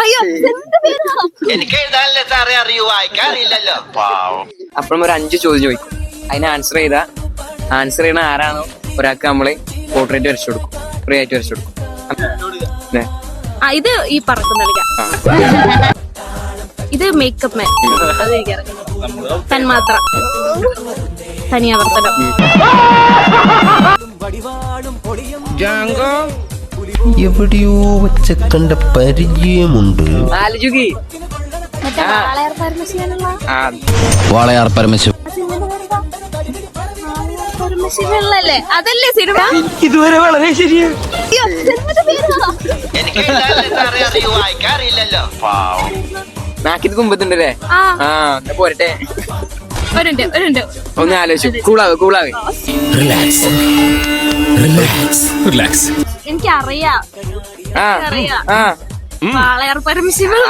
അയ്യോ എന്ത് പേരാ? എനിക്ക് എഴുതാനല്ലേ സാറേ അറിയൂ, വായിക്കാറില്ലല്ലോ. അപ്പം ഒരു 5 ചോദ്യം ചോദിക്കും. അതിന് ആൻസർ ചെയ്യണ ആരാണോ ഒരാൾക്ക് നമ്മള് പോർട്രേറ്റ് വരച്ചു കൊടുക്കും, ഫ്രീ ആയിട്ട് വരച്ചു കൊടുക്കും. ഇത് ഈ പറക്കുന്ന ഇത് മേക്കപ്പ് മാൻ, അത് എനിക്കറിയാം. തന്മാത്ര, തനിയാവർത്തനം. എവിടെയോ വെച്ച കണ്ട പരിചയമുണ്ട്. വാളയാർ പരമശിവൻ അതല്ലേ സിനിമ? ഇതുവരെ വളരെ ശരിയാണ്. എനിക്ക് എഴുതാനല്ലേ സാറേ അറിയൂ, വായിക്കാറില്ലല്ലോ. നാക്കിത് കുമ്പത്തുണ്ടല്ലേ? എന്നാ പോരട്ടെ. ഒരുണ്ട് ഒന്ന് ആലോചിച്ചു. കൂളാവ്. റിലാക്സ്. എനിക്കറിയാം. വാളയാർ പരമശിവൻ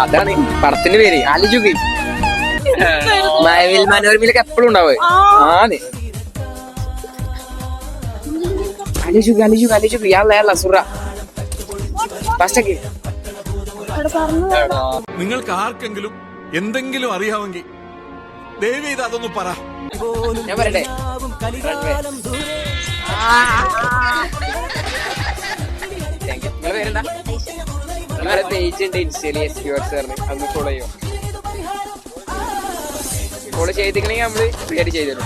അതാണ് പടത്തിന്റെ പേര്. ആലോചിക്ക്. മഴവിൽ മനോരമയിലൊക്കെ എപ്പോഴും ഉണ്ടാവേ. ആലോചിക്ക്. യാള സുറ ഫാസ്റ്റൊക്കെ. നിങ്ങൾക്ക് ആർക്കെങ്കിലും എന്തെങ്കിലും അറിയാമെങ്കിൽ ദയവ് ചെയ്ത് അതൊന്ന് പറ. ഞാൻ പറയട്ടെ. നിങ്ങളെ പേരെന്താ? നിങ്ങളെ പേജ് ഉണ്ട് ഇൻസ്റ്റയില് അതൊന്ന് ഫോളോ ചെയ്യോ? ഫോളോ ചെയ്തിട്ടുണ്ടെങ്കിൽ നമ്മള് ഫ്രീ ആയിട്ട് ചെയ്തു തരും.